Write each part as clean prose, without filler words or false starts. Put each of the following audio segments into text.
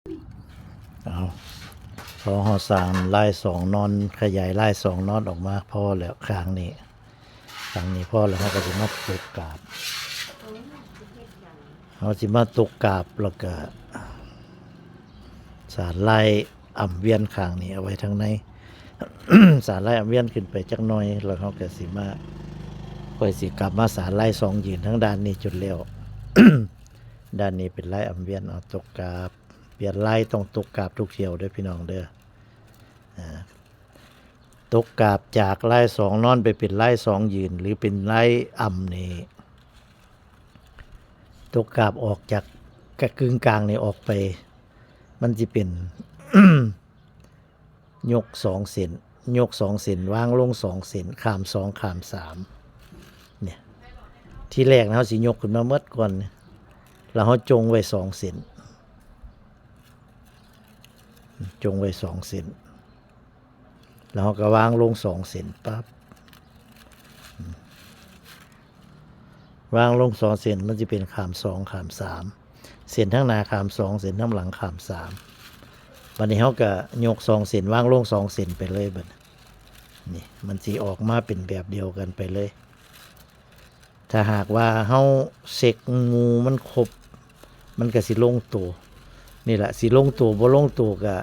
เอาพอหอสร้างลายสองนอนขยายลายสองนอนออกมาพอแล้วข้างนี้พอแล้วเขาก็จะมาตกกาบเขาจะมาตกกาบแล้วก็สารลายอ่ำเวียนข้างนี้เอาไว้ทางใน สารลายอ่ำเวียนขึ้นไปจักหน่อยแล้วเขาก็สิมาค่อยสิกลับมาสารลายสองยืนทั้งด้านนี้จนแล้ว ด้านนี้เป็นลายอ่ำเวียนเอาตกกาบเปลี่ยนลายต้องตกกาบทุกเที่ยวเด้อพี่น้องเด้อตกกาบจากลายสองนอนไปเป็นลายสองยืนหรือเป็นลายอ่ำนี่ตกกาบออกจากกระกึ่งกลางนี่ออกไปมันจะเป็น ยกสองเส้นยกสองเส้นวางลงสองเส้นขามสองขามสามเนี่ยที่แรกนะเขาสิยกขึ้นมาเมื่อก่อนแล้วเขาจงไว้สองเส้นจงไว้สองเส้นแล้วเขาก็วางลงสองเส้นปั๊บวางลงสองเส้นมันจะเป็นขามสองขามสามเส้นทั้งหน้าขามสองเส้นทั้งหลังขามสามวันนี้เขาก็ยกสองเส้นวางลงสองเส้นไปเลยบัดนี่มันสีออกมาเป็นแบบเดียวกันไปเลยถ้าหากว่าเขาเสกงูมันครบมันก็สิลงตัวนี่แหละสิลงตัวบ่ลงตัวก็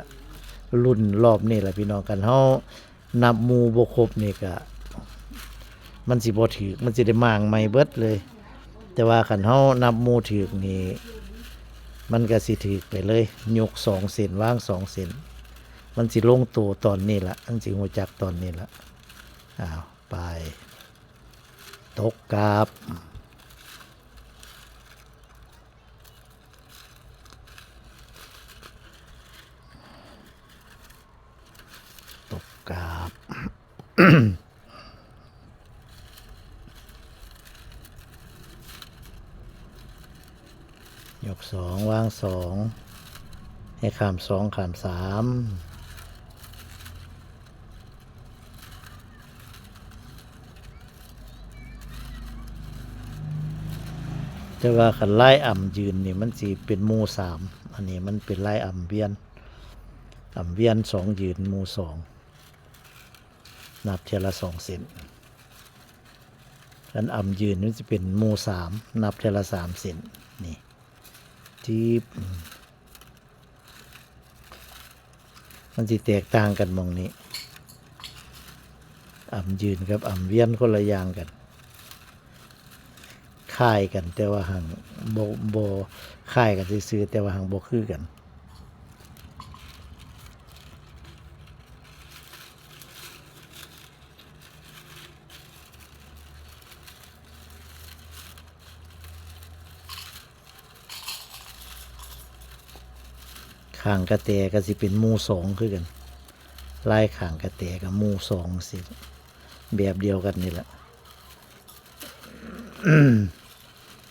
รุ่นรอบนี่แหละพี่น้องกันเขานับมูบ่ครบนี่ก็มันสิบ่ถือมันสิได้มางไม่เบิดเลยแต่ว่าคันเขานับมูถือนี่มันก็สิถือไปเลยยกสองเส้นวางสองเส้นมันสิลงตัวตอนนี้ละมันสิหัวจักตอนนี้ละอ้าวไปตกกาบตกกาบ ยกสองวางสองให้ขามสองขามสามแต่ว่าขันไล่อ่ำยืนนี่มันสิเป็นหมู่สามอันนี้มันเป็นไล่อ่ำเวียนสองยืนหมู่สองนับเทละสองเซนอันอ่ำยืนมันจะเป็นหมู่สามนับเทละสามเซนนี่ที่มันจะแตกต่างกันมองนี้อ่ำยืนกับอ่ำเวียนคนละอย่างกันค่ายกันแต่ว่าห่างโบค่ายกันซื้อแต่ว่าห่างโบคือกันข่างกระแตก็สิเป็นหมู่สองคือกันไล่ข่างกระแตกับหมู่สองสิแบบเดียวกันนี่แหละ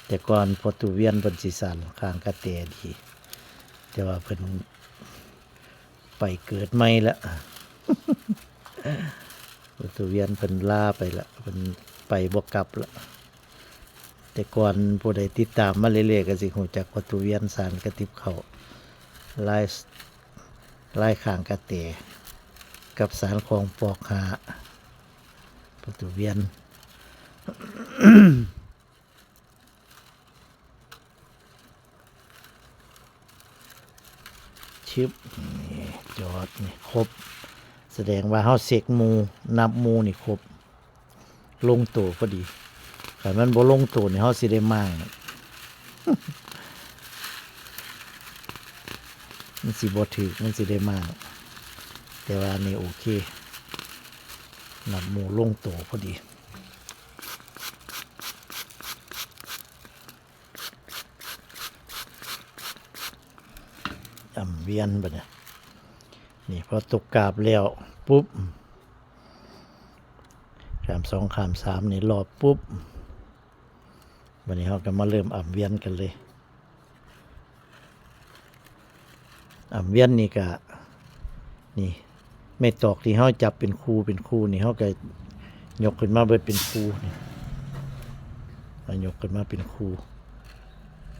แต่ก่อนโปรตุเวียนเพิ่นสิสันข้างกระแตดีแต่ว่าเพิ่นไปเกิดใหม่ละ โปรตุเวียนเพิ่นลาไปละเพิ่นไปบ่กลับละแต่ก่อนผู้ใดติดตามมาเรื่อยๆก็สิฮู้จักโปรตุเวียนสารกระติบเขาลายข้างกระแตกับสารของปอกหาโปรตุเวียน ชิปนี่จอดนี่ครบแสดงว่าเฮาเสกหมูนับหมูนี่ครบลงตัวพอดีแต่มันบ่ลงตัวนี่เฮาสิได้มั่ง มันสิบ่ถึกมันสิได้มั่งแต่ว่านี่โอเคนับหมูลงตัวพอดีอ่ำเวียนบัดเนี่ยนี่พอตกกาบแล้วปุ๊บขามสองขามสามนี่รอบปุ๊บวันนี้เราก็มาเริ่มอ่ำเวียนกันเลยอ่ำเวียนนี่ก็นี่ไม่ตอกที่เขาจับเป็นคู่นี่เขาก็ยกขึ้นมาเบิดเป็นคู่นี่ยกขึ้นมาเป็นคู่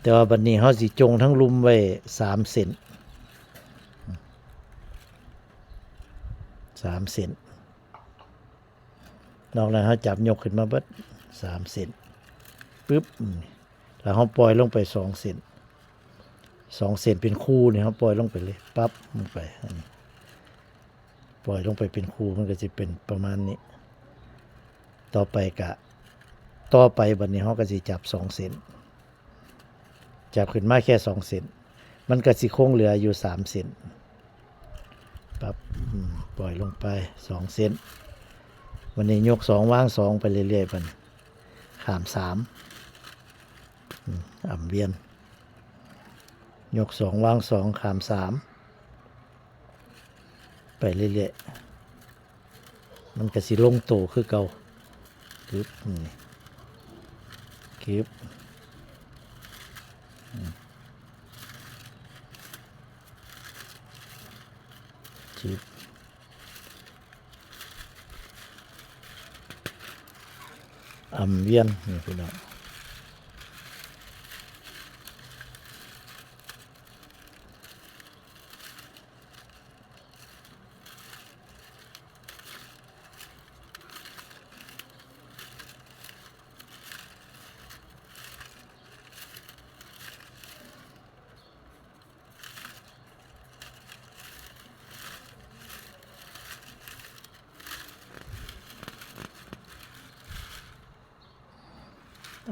แต่ว่าบัดนี้เขาสิจงทั้งลุมไว้3 เซน 3 เซนนอกนั้นเขาจับยกขึ้นมาเบิด3 เซนปึ๊บแล้วเขาปล่อยลงไป2 เซน2 เซนเป็นคู่เนี่ยเขาปล่อยลงไปเลยปั๊บลงไปปล่อยลงไปเป็นคู่มันก็จะเป็นประมาณนี้ต่อไปบัดนี้เขาก็สิจับ2 เซนจับขึ้นมาแค่2 เซนมันก็สิคงเหลืออยู่3 เซนปั๊บปล่อยลงไป2 เซนวันนี้ยก2วาง2ไปเรื่อยๆมันขาม3อ่ำเวียนยก2วาง2ขาม3ไปเรื่อยๆมันก็สิลงโตคือเก่าคึบคึบจิบอ่ำเวียนนี่พี่น้อง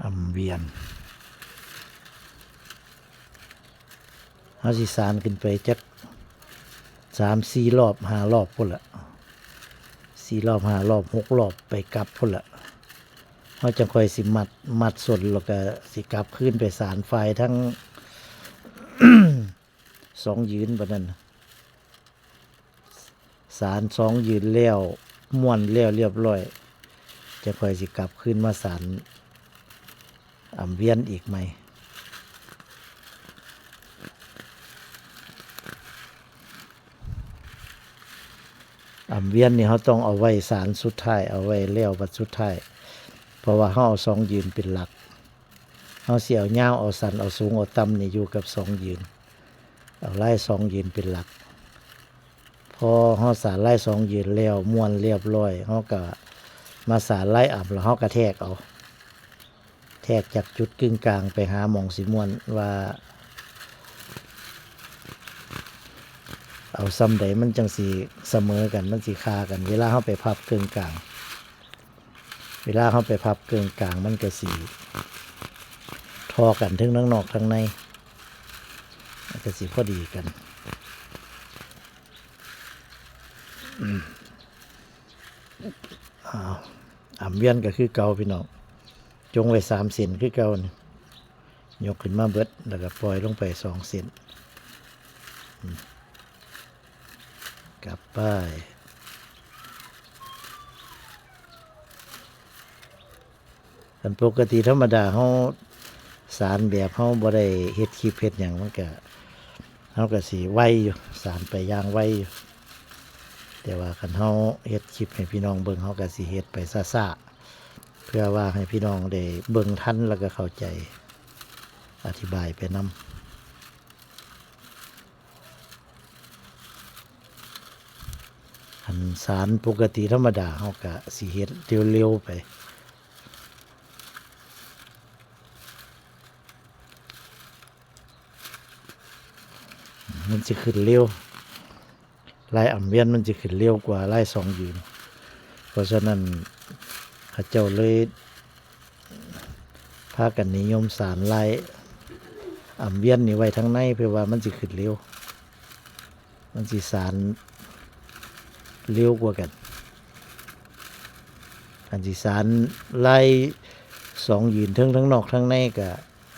อ่ำเวียนเขาสิสานขึ้นไปจัก3-4 รอบ5 รอบพุ่นละ4 รอบ5 รอบ6 รอบไปกลับพุ่นละเขาจะค่อยสิมัดส่วนแล้วก็สิกลับขึ้นไปสานไฟทั้ง 2 ยืนบัดนั้นสาร2 ยืนแล้วม้วนแล้วเรียบร้อยจะค่อยสิกลับขึ้นมาสารอ่ำเวียนอีกไหมอ่ำเวียนนี่เขาต้องเอาไว้สารสุดท้ายเอาไว้แล้วบัดสุดท้ายเพราะว่าเขาเอา2 ยืนเป็นหลักเขาเสียวยาวเอาสันเอาสูงเอาต่ำนี่อยู่กับ2 ยืนเอาไล่2 ยืนเป็นหลักพอเขาสารไล่2 ยืนแล้วม้วนเรียบร้อยเขาก็มาสารไล่อ่ำแล้วเขากระแทกเอาแทกจากจุดกึ่งกลางไปหาหม่องสิม่วนว่าเอาซ้ำใดมันจังสีเสมอกันมันสีคากันเวลาเขาไปพับกึ่งกลางมันก็สีทอกันทั้งนอกทั้งในมันก็สีพอดีกันอ่ำเวียนก็คือเก่าพี่น้องจงไว้3 เซนคือเก่านี่ยกขึ้นมาเบิดแล้วก็ปล่อยลงไป2 เซนกลับไปกันปกติธรรมดาเขาสารแบบเขาบ่ได้เฮ็ดคลิปเฮ็ดหยังมันก็เขาก็สิไวอยู่สารไปอย่างไวอยู่แต่ว่าคันเขาเฮ็ดคลิปให้พี่น้องเบิ่งเขาก็สิเฮ็ดไปซ่าๆเพื่อว่าให้พี่น้องได้เบิ่งทันแล้วก็เข้าใจอธิบายไปนำอันสารปกติธรรมดาเขาก็สิเฮ็ดเร็วๆไปมันจะขึ้นเร็วลายอ่ำเวียนมันจะขึ้นเร็วกว่าลาย2 ยืนเพราะฉะนั้นข้าเจ้าเลยพากันนิยมสารลายอ่ำเวียนนี่ไว้ทั้งในเพื่อว่ามันจะขึ้นเร็วมันจะสารเร็วกว่ากันอันที่สารลาย2 ยืนทั้งนอกทั้งในก็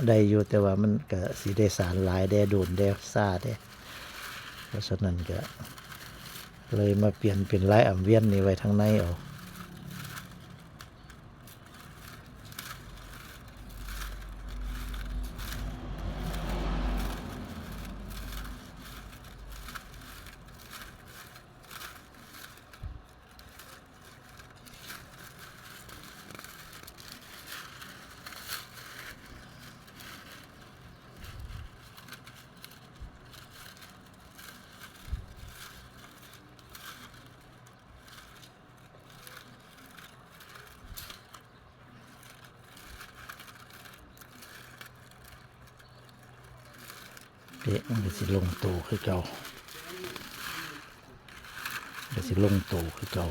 ได้อยู่แต่ว่ามันก็สิได้สารหลายได้โดนได้ซ่าได้เพราะฉะนั้นก็เลยมาเปลี่ยนเป็นลายอ่ำเวียนนี่ไว้ทั้งในเอา เป๊ะมันก็สิลงโตคือเก่าก็สิลงโตคือเก่า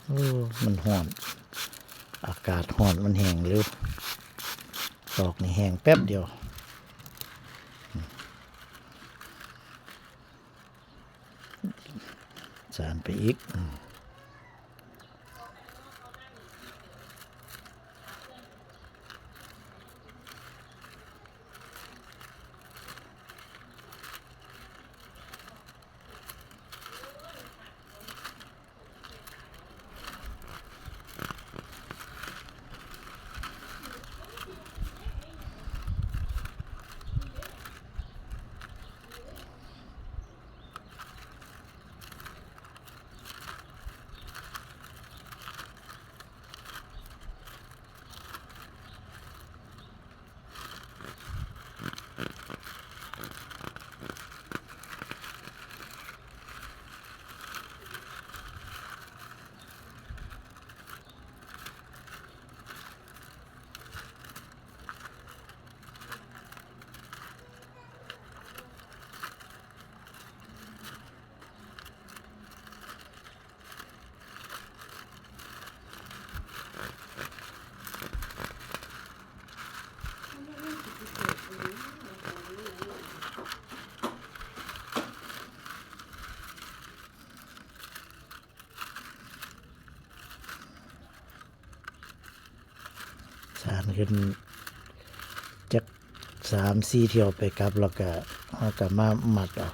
โอ้มันร้อน อากาศร้อนมันแห้งเร็วตอกนี่แห้งแป๊บเดียวสานไปอีกสานขึ้นจัก3-4 เที่ยวไปกลับแล้วก็เอากลับมาหมัดเอา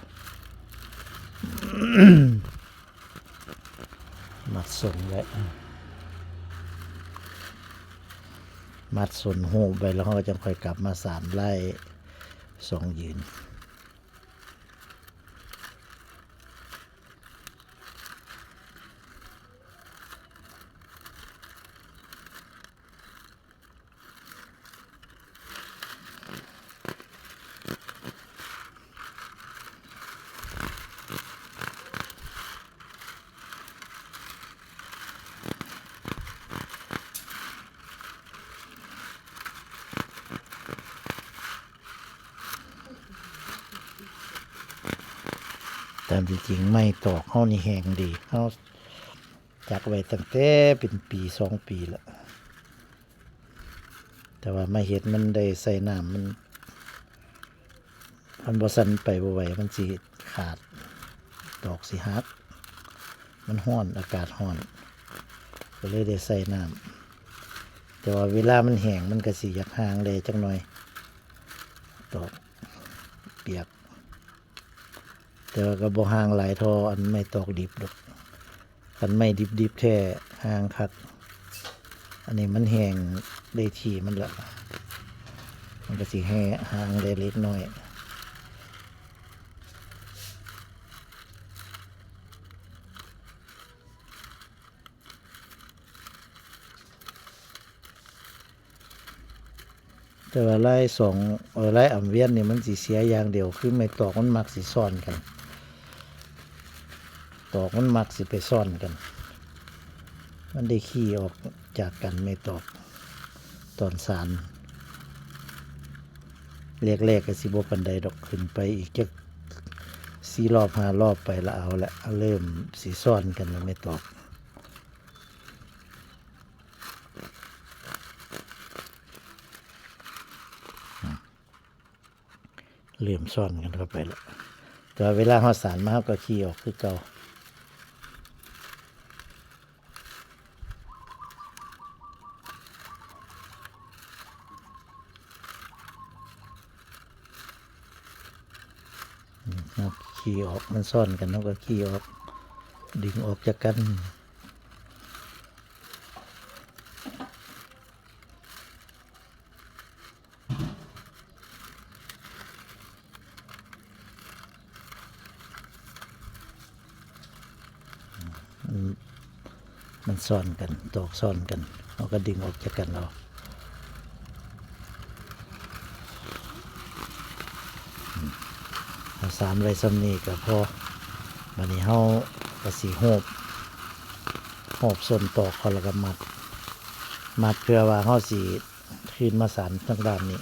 หมัดส่งไว้มัดส่วนหูไปแล้วเขาก็จะค่อยกลับมา3 ไล่ 2 ยืนตามที่จริงไม่ตอกเขานี่แห้งดีเขาจักไว้ตั้งแต่เป็นปี 2 ปีแล้วแต่ว่ามาเห็ดมันได้ใส่น้ำมันบ่สั่นไปบ่ไหวมันสิขาดดอกสิหักมันร้อนอากาศร้อนก็เลยได้ใส่น้ำแต่ว่าเวลามันแห้งมันก็สิอยากห่างเลยจักหน่อยดอกเปียกแต่ว่าก็บ่ห่างหลายเทออันไม่ตอกดิบดอกคันไม่ดิบๆแท้ห่างคักอันนี้มันแห้งได้ที่มันละมันก็สิแห้ห่างได้เล็กน้อยแต่ว่าไล่ไล่อ่ำเวียนนี่มันสิเสียอย่างเดียวคือไม่ตอกมันมักสิซ่อนกันตอกมันมักสิไปซ่อนกันมันได้ขี้ออกจากกันไม่ตอกตอนสารแรกๆก็สิบ่ปานใดดอกขึ้นไปอีกจัก4 รอบ 5 รอบไปแล้วเอาละเริ่มสิซ่อนกันแล้วไม่ตอกเริ่มซ่อนกันเข้าไปแล้วแต่เวลาเฮาสารมาเฮาก็ขี้ออกคือเก่าขี้ออกมันซ่อนกันแล้วก็ขี้ออกดึงออกจากกันมันซ่อนกันตอกซ่อนกันเราก็ดึงออกจากกันเราสารไว้ซ้ำนี้ก็พอ บัดนี้เฮาก็สิโหบส่วนตอกเขาแล้วก็มัดเพื่อว่าเฮาสิขึ้นมาสานทางด้านนี้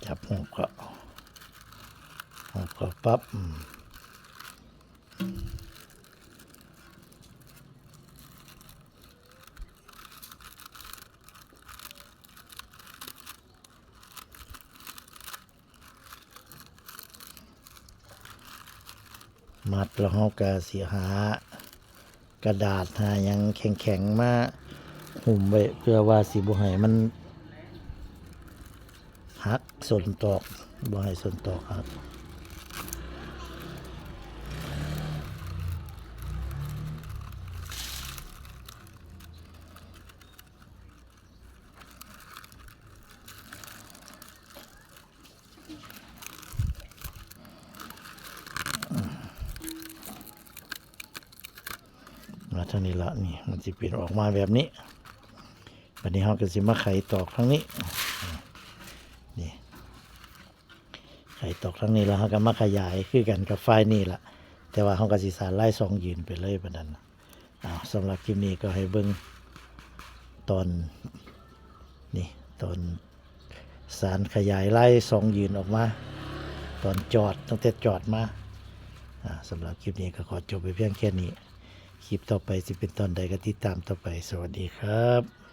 จับหบก็ปั๊บมัดแล้วเฮาก็สิหากระดาษหาหยังแข็งๆมาหุ้มไว้เพื่อว่าสิบ่ให้มันหักส่วนตอกบ่ให้ส่วนตอกหักมาทางนี้ละนี่มันสิเป็นออกมาแบบนี้บัดนี้เฮาก็สิมาไขตอกทางนี้นี่ไขตอกทางนี้แล้วเฮาก็มาขยายคือกันกับไฟนี่ล่ะแต่ว่าเฮาก็สิสานลาย2ยืนไปเลยบัดนั้นสำหรับคลิปนี้ก็ให้เบิ่งตอนนี่ตอนสารขยายลาย2ยืนออกมาตอนจอดตั้งแต่จอดมาสำหรับคลิปนี้ก็ขอจบไปเพียงแค่นี้คลิปต่อไปสิเป็นตอนใดก็ติดตามต่อไปสวัสดีครับ